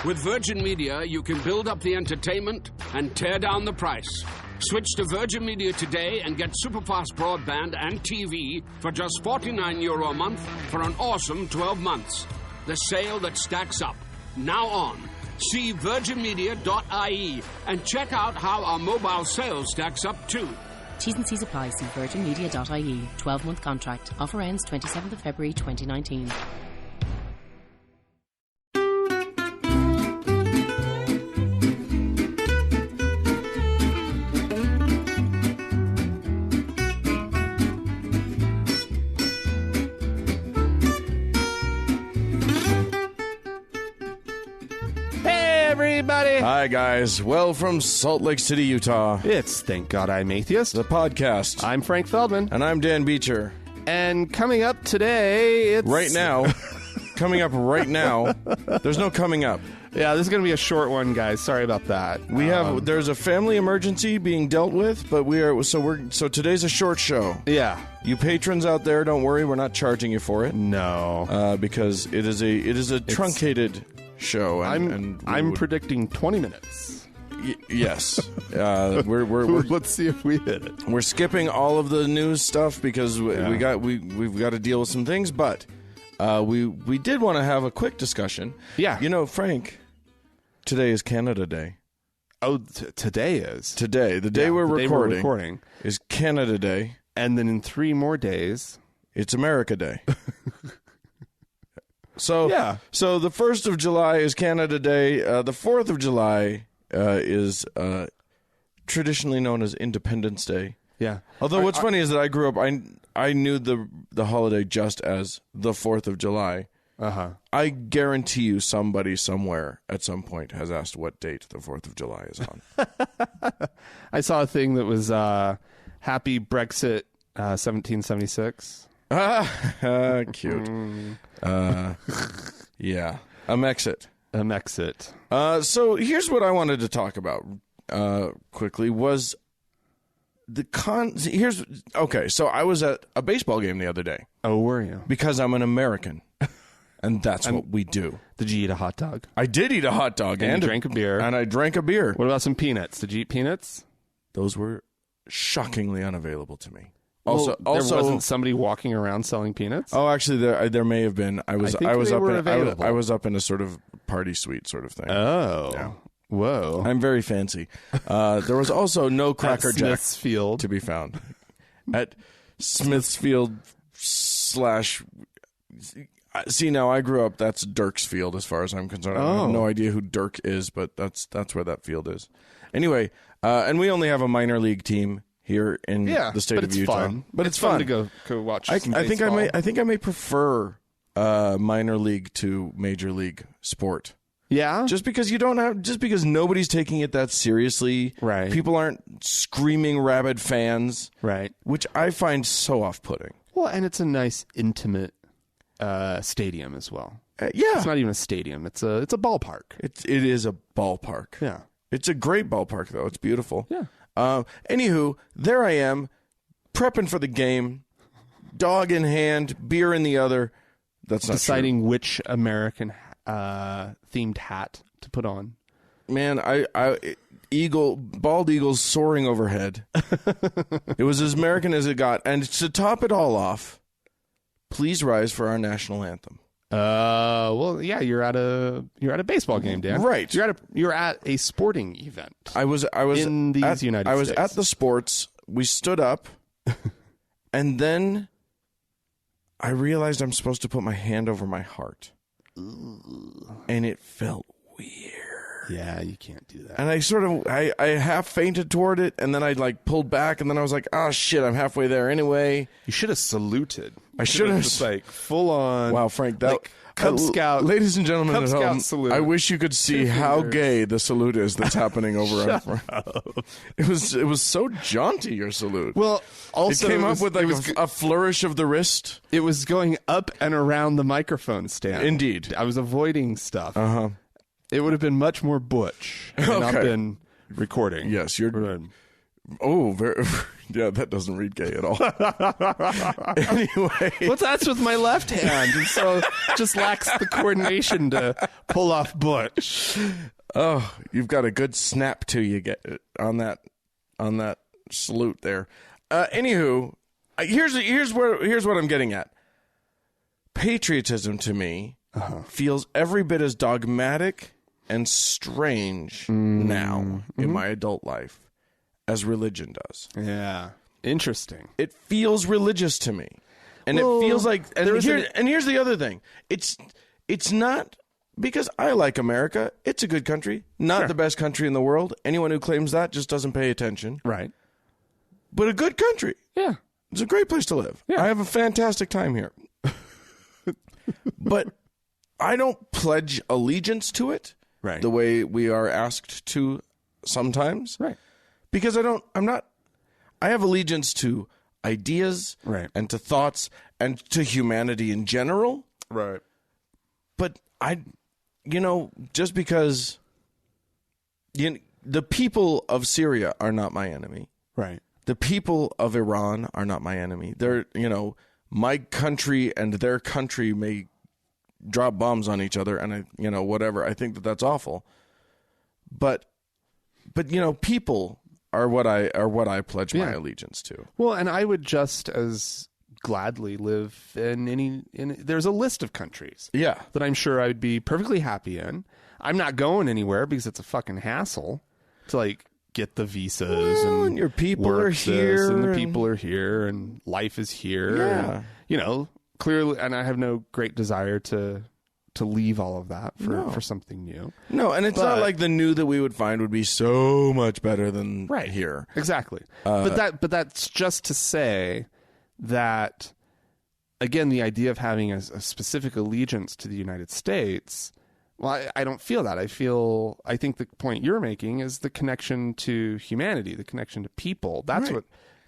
With Virgin Media, you can build up the entertainment and tear down the price. Switch to Virgin Media today and get superfast broadband and TV for just €49 a month for an awesome 12 months. The sale that stacks up. Now on. See virginmedia.ie and check out how our mobile sales stacks up too. T's and C's apply. See virginmedia.ie. 12-month contract. Offer ends 27th of February 2019. Everybody. Hi, guys. Well, from Salt Lake City, Utah, It's Thank God I'm Atheist. the podcast. I'm Frank Feldman. And I'm Dan Beecher. And coming up today, it's... Right now, coming up right now, there's no coming up. Yeah, this is going to be a short one, guys. Sorry about that. There's a family emergency being dealt with, but so today's a short show. Yeah. You patrons out there, don't worry, we're not charging you for it. No. Because it is a truncated show. I'm predicting 20 minutes. Yes. Let's see if we hit it. We're skipping all of the news stuff because we've got to deal with some things, but we did want to have a quick discussion. Yeah. You know, Frank, today is Canada Day. Oh, today is. Today. The day we're recording is Canada Day. And then in 3 more days, it's America Day. So the 1st of July is Canada Day. The 4th of July is traditionally known as Independence Day. Yeah. Although what's funny is that I grew up, I knew the holiday just as the 4th of July. Uh-huh. I guarantee you somebody somewhere at some point has asked what date the 4th of July is on. I saw a thing that was Happy Brexit 1776. Cute. Yeah. Amexit. So here's what I wanted to talk about quickly was so I was at a baseball game the other day. Oh, were you? Because I'm an American. And that's what we do. Did you eat a hot dog? I did eat a hot dog. And you drank a beer. And I drank a beer. What about some peanuts? Did you eat peanuts? Those were shockingly unavailable to me. Also, there wasn't somebody walking around selling peanuts? Oh, actually, there may have been. I was up in a sort of party suite sort of thing. Oh, yeah. Whoa! I'm very fancy. There was also no Cracker Jack to be found at Smithsfield / See, now I grew up. That's Dirk's Field, as far as I'm concerned. I have no idea who Dirk is, but that's where that field is. Anyway, and we only have a minor league team here in the state of Utah. Fun. But it's fun to go watch. I think I may prefer minor league to major league sport. Yeah, just because nobody's taking it that seriously. Right. People aren't screaming rabid fans. Right. Which I find so off-putting. Well, and it's a nice intimate stadium as well. Yeah, it's not even a stadium. It's a ballpark. It is a ballpark. Yeah, it's a great ballpark though. It's beautiful. Yeah. Anywho, there I am, prepping for the game, dog in hand, beer in the other. That's not deciding true. Which American themed hat to put on. Man, bald eagles soaring overhead. It was as American as it got, and to top it all off, please rise for our national anthem. Well, yeah, you're at a baseball game, Dan. Right. You're at a sporting event. I was in these United States. I was at the sports. We stood up, and then I realized I'm supposed to put my hand over my heart, and it felt weird. Yeah, you can't do that. And I half fainted toward it, and then I pulled back, and then I was like, oh shit, I'm halfway there anyway. You should have saluted. I should have just full on. Wow, Frank, that Cub Scout, ladies and gentlemen Cub at Scout home, salute. I wish you could see how gay the salute is that's happening over on front. It was so jaunty, your salute. Well, also it came up with a flourish of the wrist. It was going up and around the microphone stand. Indeed, I was avoiding stuff. Uh-huh. It would have been much more butch had not been recording. Yes, you're. Oh, very, Yeah, that doesn't read gay at all. Anyway. Well, that's with my left hand, and so just lacks the coordination to pull off butch. Oh, you've got a good snap to you get on that salute there. Anywho, here's what I'm getting at. Patriotism to me feels every bit as dogmatic and strange now in my adult life as religion does. Yeah. Interesting. It feels religious to me. And it feels like and here's the other thing. It's not because I like America. It's a good country. Not the best country in the world. Anyone who claims that just doesn't pay attention. Right. But a good country. Yeah. It's a great place to live. Yeah. I have a fantastic time here. But I don't pledge allegiance to it the way we are asked to sometimes. Right. Because I have allegiance to ideas and to thoughts and to humanity in general. Right. But just because the people of Syria are not my enemy. Right. The people of Iran are not my enemy. They're, my country and their country may drop bombs on each other and whatever. I think that's awful. But people are what I pledge my allegiance to. Well, and I would just as gladly live in there's a list of countries that I'm sure I would be perfectly happy in. I'm not going anywhere because it's a fucking hassle to get the visas and your people are here and the people are here and life is here. And, clearly, and I have no great desire to leave all of that for something new. No, and it's not like the new that we would find would be so much better than here. Exactly. But that's just to say that, again, the idea of having a specific allegiance to the United States, well, I don't feel that. I think the point you're making is the connection to humanity, the connection to people. That's what,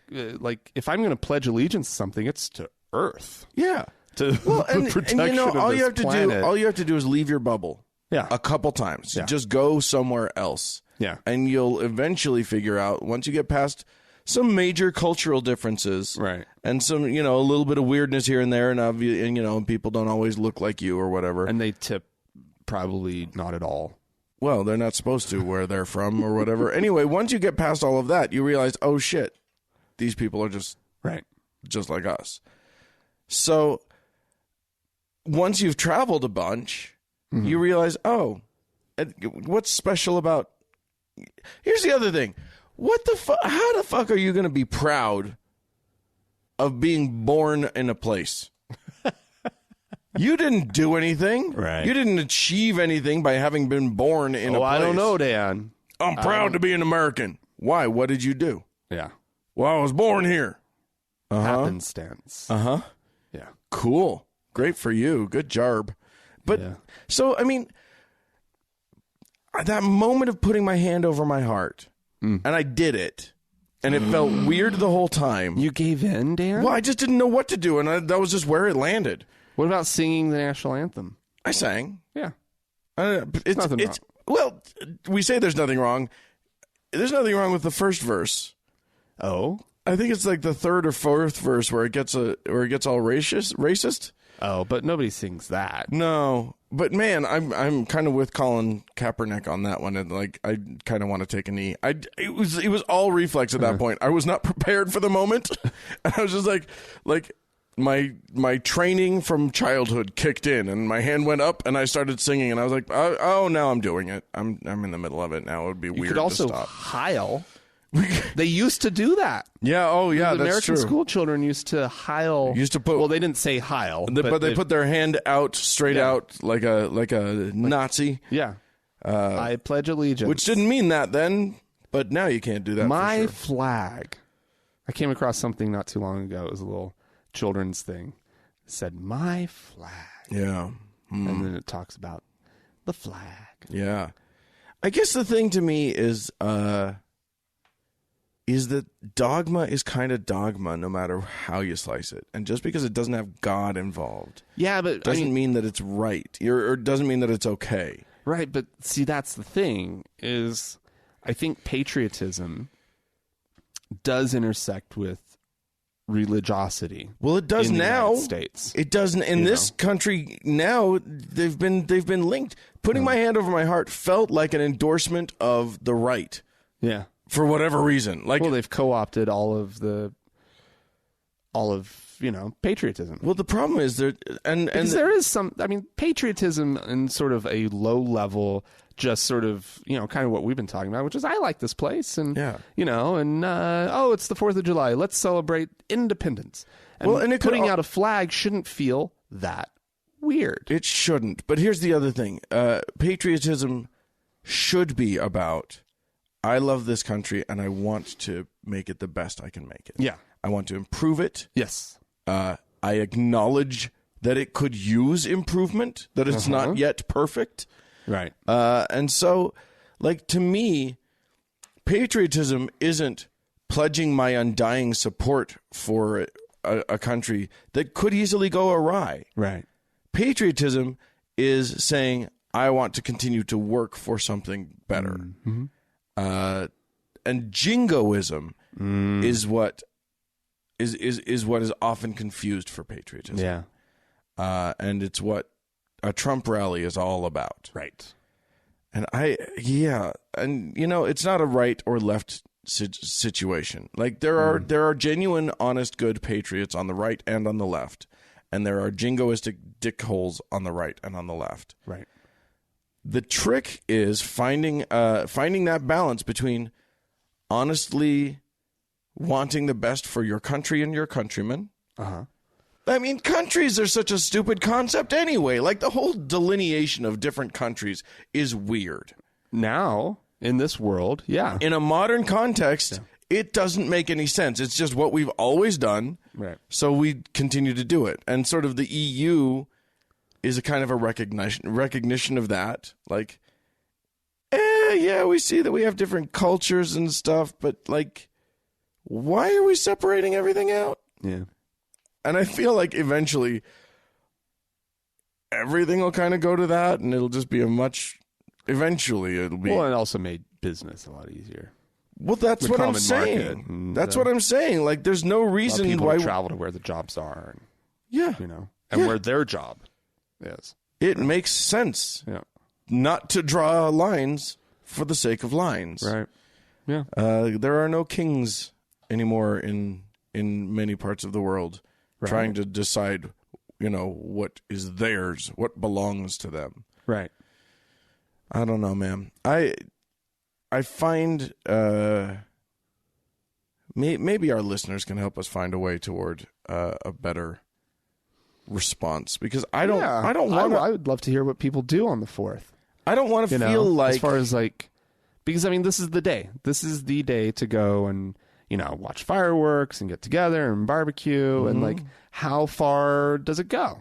if I'm going to pledge allegiance to something, it's to Earth. Yeah. To the protection of all this you have to planet. all you have to do is leave your bubble. Yeah. A couple times. Yeah. Just go somewhere else. Yeah. And you'll eventually figure out, once you get past some major cultural differences, and some, a little bit of weirdness here and there, and people don't always look like you or whatever. And they tip probably not at all. Well, they're not supposed to where they're from or whatever. Anyway, once you get past all of that, you realize, oh shit, these people are just like us. So once you've traveled a bunch, you realize, oh, what's special about... Here's the other thing. How the fuck are you going to be proud of being born in a place? You didn't do anything. Right. You didn't achieve anything by having been born in a place. I don't know, Dan. I'm proud to be an American. Why? What did you do? Yeah. Well, I was born here. Happenstance. Yeah. Cool. Great for you. Good job. But, so, I mean, that moment of putting my hand over my heart, and I did it, and it felt weird the whole time. You gave in, Dan? Well, I just didn't know what to do, and that was just where it landed. What about singing the national anthem? I sang. Yeah. It's nothing wrong. Well, we say there's nothing wrong. There's nothing wrong with the first verse. Oh? I think it's like the third or fourth verse where it gets all racist. Oh, but nobody sings that. No, but man, I'm kind of with Colin Kaepernick on that one, and I kind of want to take a knee. It was all reflex at that point. I was not prepared for the moment, and I was just like my training from childhood kicked in, and my hand went up, and I started singing, and I was like, oh, now I'm doing it. I'm in the middle of it now. It would be weird. You could also to stop. heil. They used to do that. Yeah. Oh, yeah. The that's American true. school children used to heil. Well, they didn't say heil, but they put their hand out straight out like a Nazi. Yeah. I pledge allegiance. Which didn't mean that then, but now you can't do that. My for sure. flag. I came across something not too long ago. It was a little children's thing. It said my flag. Yeah. And then it talks about the flag. Yeah. I guess the thing to me is that dogma is kind of dogma no matter how you slice it. And just because it doesn't have God involved doesn't mean that it's right, or doesn't mean that it's okay. Right, but see, that's the thing, is I think patriotism does intersect with religiosity. Well, it does in the now. United States. It doesn't in this country now. They've been linked. Putting my hand over my heart felt like an endorsement of the right. Yeah. For whatever reason, like Well, they've co-opted all of patriotism. well, the problem is Because there is some, patriotism in sort of a low level, just sort of, kind of what we've been talking about, which is I like this place and, Yeah. It's the 4th of July. Let's celebrate independence. And, Well, and it could putting al- out a flag shouldn't feel that weird. it shouldn't. But here's the other thing: patriotism should be about I love this country and I want to make it the best I can make it. Yeah. I want to improve it. Yes. I acknowledge that it could use improvement, that it's not yet perfect. Right. And so, to me, patriotism isn't pledging my undying support for a country that could easily go awry. Right. Patriotism is saying, I want to continue to work for something better. Mm-hmm. And jingoism is what is often confused for patriotism. Yeah. And it's what a Trump rally is all about. Right. And it's not a right or left situation. Like there are genuine, honest, good patriots on the right and on the left, and there are jingoistic dickholes on the right and on the left. Right. The trick is finding that balance between honestly wanting the best for your country and your countrymen. Countries are such a stupid concept anyway. Like the whole delineation of different countries is weird. Now, in this world, yeah. In a modern context, it doesn't make any sense. It's just what we've always done. Right. So we continue to do it. And sort of the EU is a kind of a recognition of that. Like, we see that we have different cultures and stuff, but why are we separating everything out? Yeah. And I feel like eventually everything will kind of go to that, and it'll just be eventually it'll be. Well, it also made business a lot easier. Well, that's The what I'm common saying. market and, That's what I'm saying. Like, there's no reason People why. to travel to where the jobs are, and, Yeah. and where their job is. It makes sense Yeah. not to draw lines for the sake of lines. Right. Yeah. There are no kings anymore in many parts of the world trying to decide, what is theirs, what belongs to them. Right. I don't know, man. I find maybe our listeners can help us find a way toward a better response, because I don't want to. I would love to hear what people do on the 4th. I don't want to feel like, as far as because this is the day. This is the day to go and watch fireworks and get together and barbecue and how far does it go?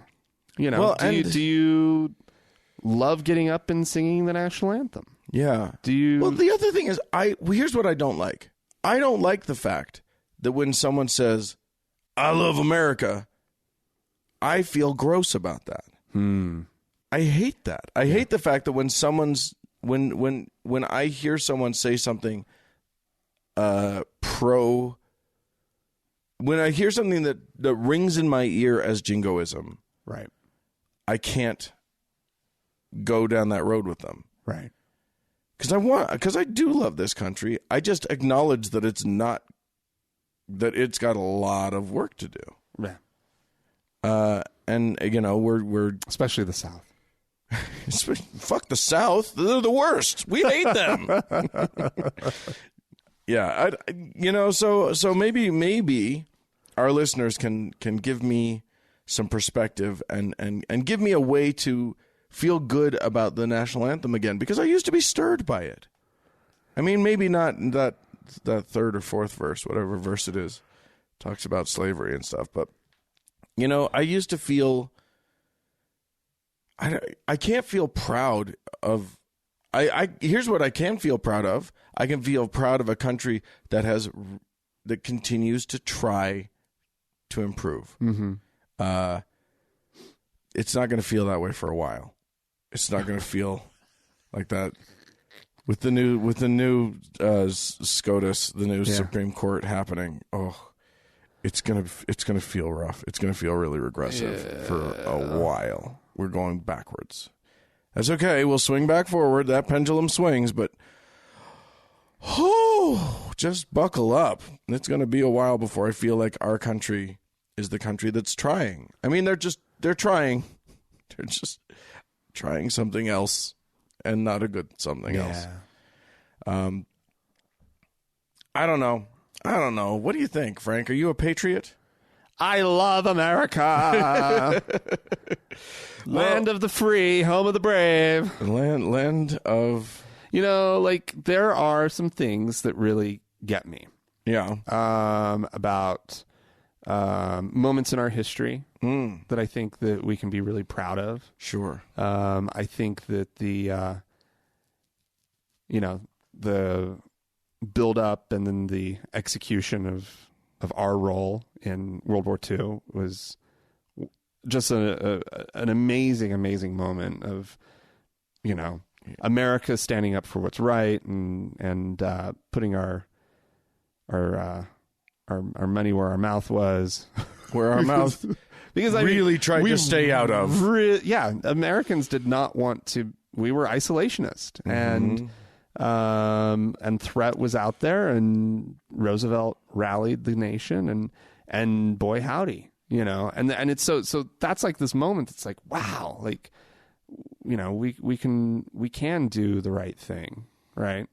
Do you love getting up and singing the national anthem? Yeah. Do you? Well, the other thing is, here's what I don't like. I don't like the fact that when someone says, "I love America," I feel gross about that. I hate that. I hate the fact that when when I hear someone say something when I hear something that rings in my ear as jingoism, Right. I can't go down that road with them. Right. Because I do love this country. I just acknowledge that it's got a lot of work to do. Yeah. And we're Especially the South. fuck the South. They're the worst. We hate them. Yeah. So maybe our listeners can give me some perspective and give me a way to feel good about the national anthem again, because I used to be stirred by it. I mean, maybe not that third or fourth verse, whatever verse it is, talks about slavery and stuff. But, I used to feel, I can't feel proud of, here's what I can feel proud of. I can feel proud of a country that continues to try to improve. Mm-hmm. It's not going to feel that way for a while. It's not going to feel like that With the new SCOTUS, the new Supreme Court happening, it's gonna feel rough. It's gonna feel really regressive for a while. We're going backwards. That's okay. We'll swing back forward. That pendulum swings, but just buckle up. It's gonna be a while before I feel like our country is the country that's trying. I mean, they're trying. They're just trying something else. And not a good something else. I don't know. What do you think, Frank? Are you a patriot? I love America. Land of the free, home of the brave. Land of... there are some things that really get me. Yeah. About moments in our history that I think that we can be really proud of. Sure. I think that the build up and then the execution of our role in World War II was just an amazing, amazing moment of, America standing up for what's right and putting our money where our mouth was. Where our mouth because really tried to stay out of. Americans did not want to. We were isolationist, and threat was out there, and Roosevelt rallied the nation, and boy howdy, and it's so that's like this moment. It's like, wow, like, we can do the right thing, right?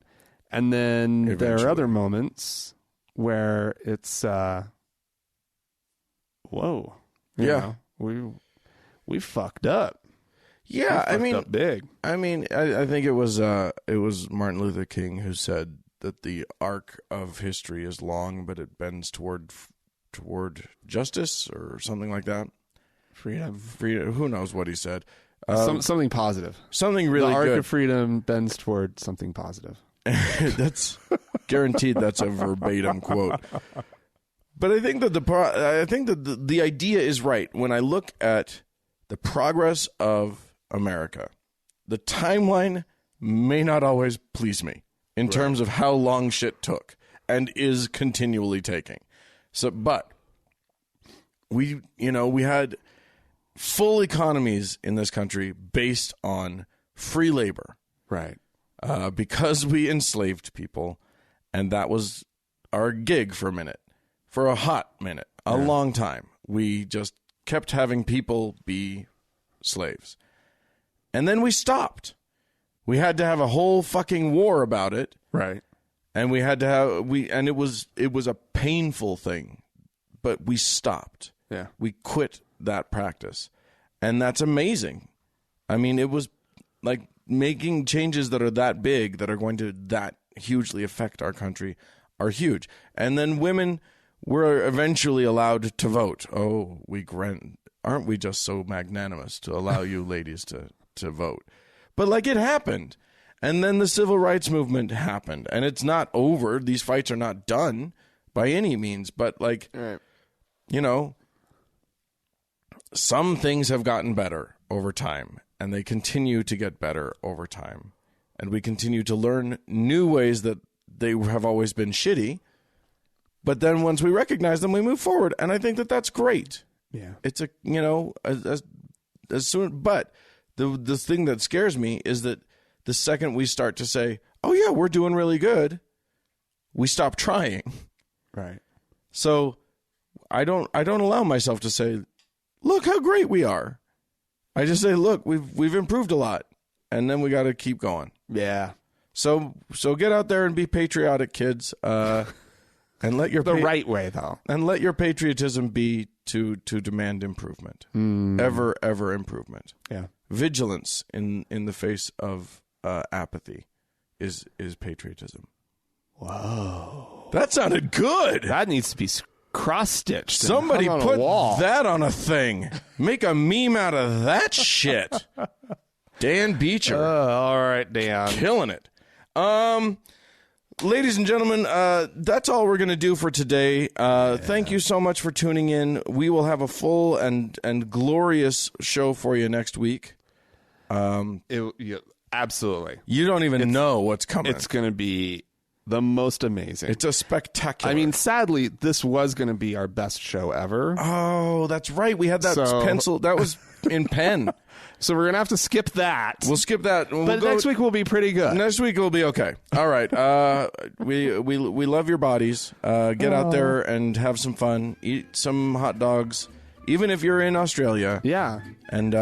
And then Eventually. there are other moments where it's whoa, we fucked up. Yeah, I mean, up big. I mean, I think it was Martin Luther King who said that the arc of history is long, but it bends toward justice or something like that. Freedom. Who knows what he said? Something positive. Something really the arc good. of freedom bends toward something positive. That's guaranteed. That's a verbatim quote. But I think that the idea is right. When I look at the progress of America, the timeline may not always please me in terms of how long shit took and is continually taking. So, but we had full economies in this country based on free labor, right? Because we enslaved people, and that was our gig for a minute, for a hot minute, a long time. We just kept having people be slaves. And then we stopped. We had to have a whole fucking war about it. Right. And we had to have and it was a painful thing, but we stopped. Yeah. We quit that practice. And that's amazing. I mean, it was like making changes that are that big, that are going to that hugely affect our country, are huge. And then women were eventually allowed to vote. Oh, aren't we just so magnanimous to allow you ladies to vote? But like, it happened. And then the civil rights movement happened. And it's not over. These fights are not done by any means. But like, right. Some things have gotten better over time. And they continue to get better over time. And we continue to learn new ways that they have always been shitty. But then once we recognize them, we move forward. And I think that that's great. Yeah. It's as soon, but the thing that scares me is that the second we start to say, oh yeah, we're doing really good, we stop trying. Right. So I don't allow myself to say, look how great we are. I just say, look, we've improved a lot, and then we got to keep going. Yeah. So get out there and be patriotic, kids. And let your right way, though, and let your patriotism be to demand improvement, ever improvement. Yeah, vigilance in the face of apathy is patriotism. Whoa, that sounded good. That needs to be cross-stitched. Somebody put that on a thing. Make a meme out of that shit. Dan Beecher. All right, Dan, killing it. Ladies and gentlemen, that's all we're going to do for today. Thank you so much for tuning in. We will have a full and glorious show for you next week. Absolutely. You don't even know what's coming. It's going to be the most amazing. It's a spectacular. I mean, sadly, this was going to be our best show ever. Oh, that's right. We had that pencil. That was in pen. So we're going to have to skip that. We'll skip that. But next week will be pretty good. Next week will be okay. All right. We love your bodies. Get out there and have some fun. Eat some hot dogs, even if you're in Australia. Yeah. And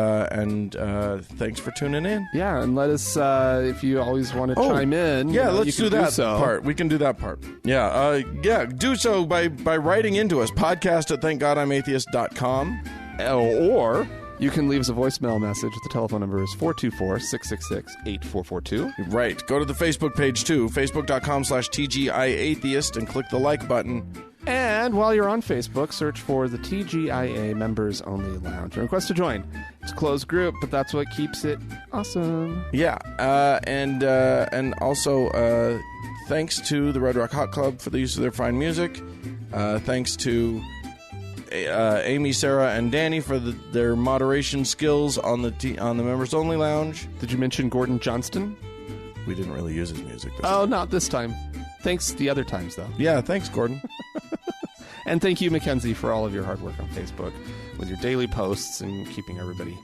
thanks for tuning in. Yeah, and let us, if you always want to chime in. Yeah, let's you can do that part. We can do that part. Yeah, do so by writing into us. podcast@thankgodimatheist.com. Or you can leave us a voicemail message. The telephone number is 424-666-8442. Right. Go to the Facebook page, too. Facebook.com/TGIAtheist and click the like button. And while you're on Facebook, search for the TGIA Members Only Lounge and request to join. It's a closed group, but that's what keeps it awesome. Yeah. And also, thanks to the Red Rock Hot Club for the use of their fine music. Thanks to Amy, Sarah, and Danny for their moderation skills on the Members Only Lounge. Did you mention Gordon Johnston? We didn't really use his music. Not this time. Thanks the other times, though. Yeah, thanks, Gordon. And thank you, Mackenzie, for all of your hard work on Facebook with your daily posts and keeping everybody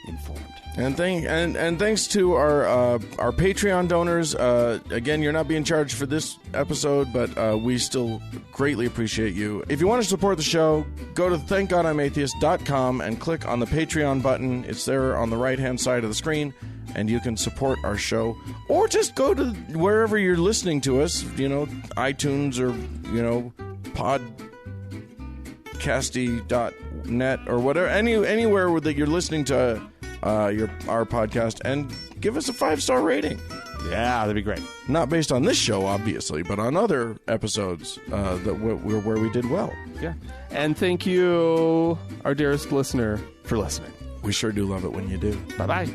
informed. And thanks to our Patreon donors. Again, you're not being charged for this episode, but we still greatly appreciate you. If you want to support the show, go to thankgodimatheist.com and click on the Patreon button. It's there on the right-hand side of the screen, and you can support our show. Or just go to wherever you're listening to us, iTunes or, podcasty.net or whatever, anywhere that you're listening to our podcast, and give us a 5-star rating. Yeah, that'd be great. Not based on this show, obviously, but on other episodes where we did well. Yeah. And thank you, our dearest listener, for listening. We sure do love it when you do. Bye-bye.